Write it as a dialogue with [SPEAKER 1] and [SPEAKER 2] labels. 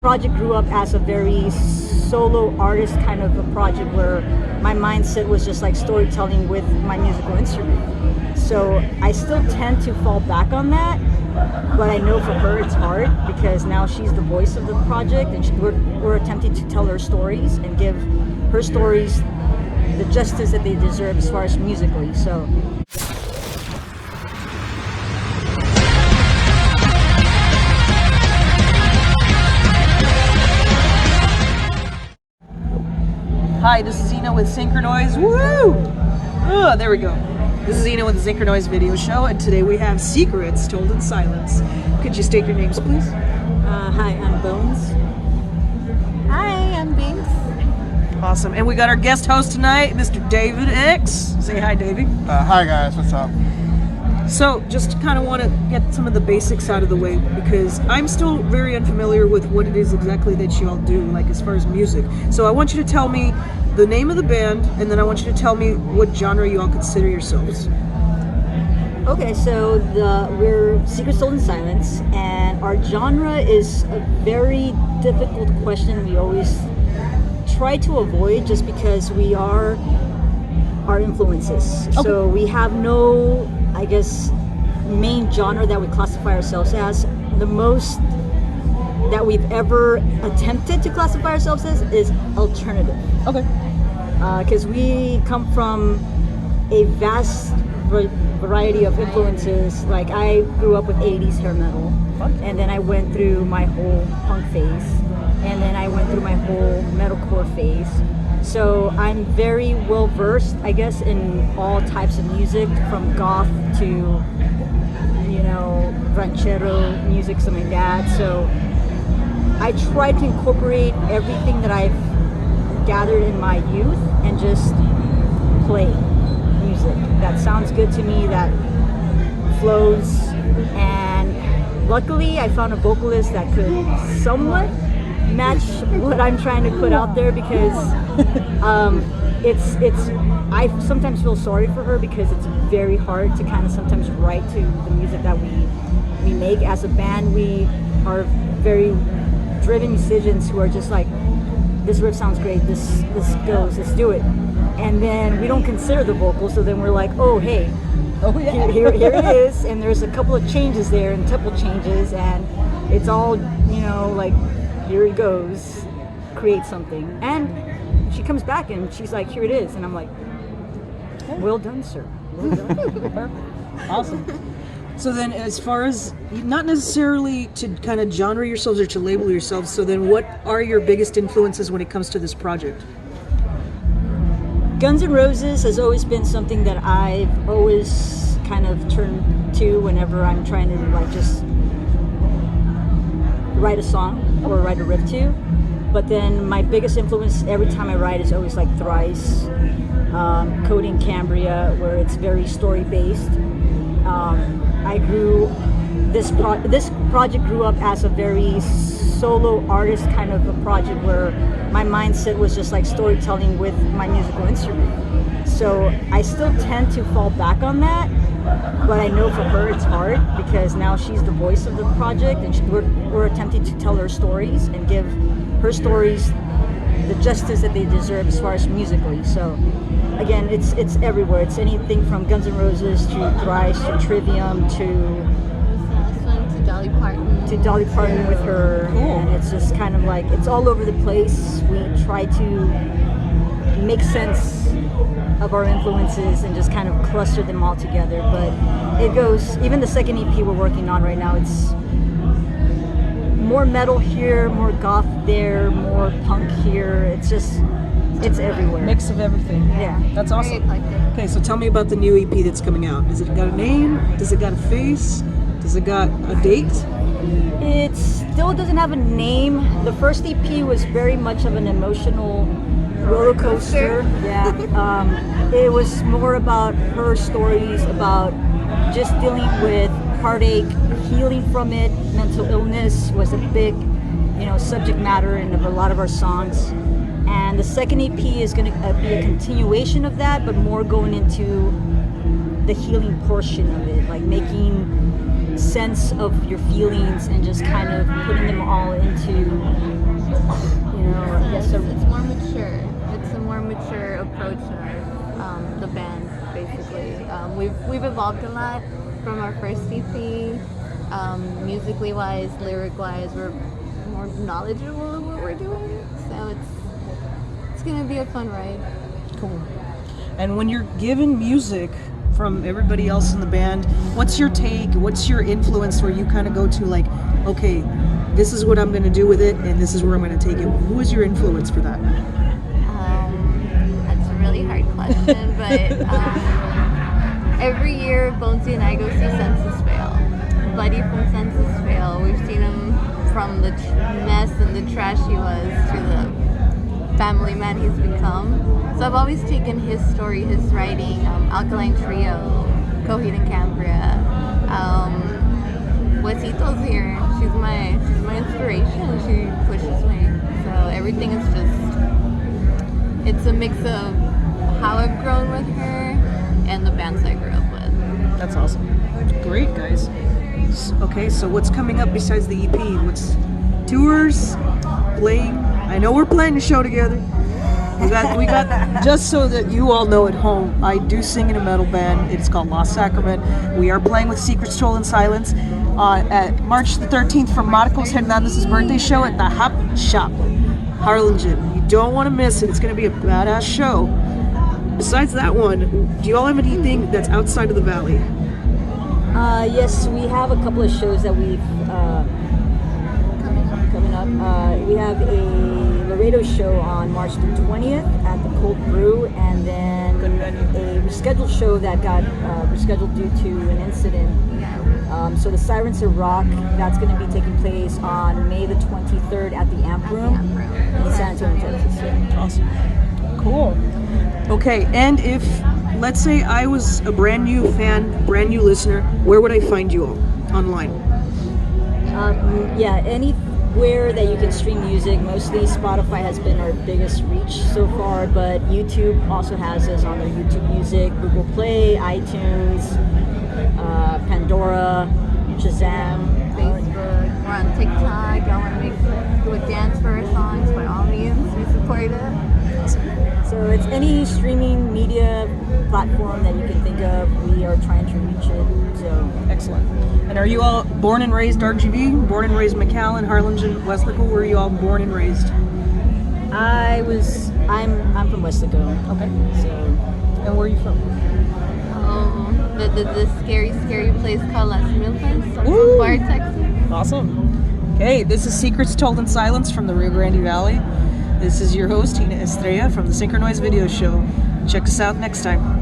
[SPEAKER 1] Project grew up as a very solo artist kind of a project where my mindset was just like storytelling with my musical instrument. So I still tend to fall back on that, but I know for her it's hard because now she's the voice of the project, and we're attempting to tell her stories and give her stories the justice that they deserve as far as musically. So
[SPEAKER 2] hi, this is Ina with SynchroSurprise. Woo! Oh, there we go. This is Ina with the SynchroSurprise video show, and today we have Secrets Told in Silence. Could you state your names, please?
[SPEAKER 1] hi, I'm Bones.
[SPEAKER 3] Hi, I'm Binks.
[SPEAKER 2] Awesome. And we got our guest host tonight, Mr. David X. Say hi, Davey.
[SPEAKER 4] Hi guys, what's up?
[SPEAKER 2] So, just kind of want to get some of the basics out of the way because I'm still very unfamiliar with what it is exactly that you all do, like as far as music. So I want you to tell me the name of the band, and then I want you to tell me what genre you all consider yourselves.
[SPEAKER 1] Okay, so we're Secrets Told in Silence, and our genre is a very difficult question we always try to avoid just because we are our influences. Okay. So we have no, I guess, main genre that we classify ourselves as. The most that we've ever attempted to classify ourselves as is alternative.
[SPEAKER 2] Okay.
[SPEAKER 1] Because we come from a vast variety of influences. Like I grew up with 80s hair metal, and then I went through my whole punk phase, and then I went through my whole metalcore phase. So I'm very well versed, I guess, in all types of music, from goth to, you know, ranchero music, something like that. So I try to incorporate everything that I've gathered in my youth and just play music that sounds good to me, that flows. And luckily I found a vocalist that could somewhat match what I'm trying to put out there, because I sometimes feel sorry for her because it's very hard to kind of sometimes write to the music that we make. As a band, we are very driven musicians who are just like, this riff sounds great, this goes, let's do it. And then we don't consider the vocals, so then we're like, oh hey, here it is, and there's a couple of changes there and tempo changes, and it's all, you know, like, here it goes, create something. And she comes back and she's like, here it is, and I'm like, well done, sir, well done.
[SPEAKER 2] Perfect. Awesome. So then, as far as, not necessarily to kind of genre yourselves or to label yourselves, so then what are your biggest influences when it comes to this project?
[SPEAKER 1] Guns N' Roses has always been something that I've always kind of turned to whenever I'm trying to like just write a song or write a riff to. But then my biggest influence every time I write is always like Thrice, Cody and Cambria, where it's very story based. This project grew up as a very solo artist kind of a project where my mindset was just like storytelling with my musical instrument. So I still tend to fall back on that, but I know for her it's hard because now she's the voice of the project, and we're attempting to tell her stories and give her stories the justice that they deserve as far as musically. So again, it's everywhere. It's anything from Guns N' Roses to Thrice to Trivium to Dolly Parton with her. Cool. And it's just kind of like, it's all over the place. We try to make sense of our influences and just kind of cluster them all together. But it goes, even the second EP we're working on right now, it's more metal here, more goth there, more punk here. It's just, it's everywhere.
[SPEAKER 2] Mix of everything.
[SPEAKER 1] Yeah.
[SPEAKER 2] That's awesome. Okay, so tell me about the new EP that's coming out. Has it got a name? Does it got a face? Does it got a date?
[SPEAKER 1] It still doesn't have a name. The first EP was very much of an emotional roller coaster. Yeah. It was more about her stories, about just dealing with heartache, healing from it. Mental illness was a big, you know, subject matter in a lot of our songs. And the second EP is going to be a continuation of that, but more going into the healing portion of it, like making sense of your feelings and just kind of putting them all into, I guess
[SPEAKER 3] It's more mature. It's a more mature approach of the band, basically. We've evolved a lot from our first EP. Musically wise, lyric wise, we're more knowledgeable of what we're doing. So it's gonna be a fun ride.
[SPEAKER 2] Cool. And when you're given music from everybody else in the band, what's your take? What's your influence where you kind of go to like, okay, this is what I'm going to do with it and this is where I'm going to take it? Who is your influence for that?
[SPEAKER 3] That's a really hard question, but every year Bonesy and I go see Census Fail. Buddy from Census Fail, we've seen him from the mess and the trash he was to the family man he's become. So I've always taken his story, his writing, Alkaline Trio, Coheed and Cambria. Huesito's here. She's my inspiration. She pushes me. So everything is it's a mix of how I've grown with her and the bands I grew up with.
[SPEAKER 2] That's awesome. Great, guys. Okay, so what's coming up besides the EP? What's tours, playing? I know we're playing a show together. We got. Just so that you all know at home, I do sing in a metal band. It's called Lost Sacrament. We are playing with Secrets Told in Silence at March the 13th for Marcos Hernandez's birthday show at the Hop Shop, Harlingen. You don't want to miss it. It's going to be a badass show. Besides that one, do you all have anything that's outside of the valley?
[SPEAKER 1] Yes, we have a couple of shows that we've coming up. We have a Laredo show on March the 20th at the Cold Brew, and then a rescheduled show that got rescheduled due to an incident. So the Sirens of Rock, that's going to be taking place on May the 23rd at the Amp Room in San Antonio, Texas. Yeah.
[SPEAKER 2] Awesome. Cool. Okay, and if, let's say I was a brand new fan, brand new listener, where would I find you all online?
[SPEAKER 1] Anywhere that you can stream music. Mostly Spotify has been our biggest reach so far, but YouTube also has us on their YouTube Music, Google Play, iTunes, Pandora, Shazam,
[SPEAKER 3] Facebook, we're on TikTok. Y'all want to do a dance for our songs? By all means, we support it.
[SPEAKER 1] So it's any streaming media platform that you can think of, we are trying to reach it. So
[SPEAKER 2] Excellent. And are you all born and raised RGV? Born and raised McAllen, Harlingen, Westlaco? Where are you all born and raised?
[SPEAKER 1] I'm from Westlaco.
[SPEAKER 2] Okay.
[SPEAKER 1] So
[SPEAKER 2] And where are you from?
[SPEAKER 3] The scary place called Las Milpas,
[SPEAKER 2] Woo!
[SPEAKER 3] Bar, Texas.
[SPEAKER 2] Awesome. Okay, this is Secrets Told in Silence from the Rio Grande Valley. This is your host, Tina Estrella from the SynchroSurprise video show. Check us out next time.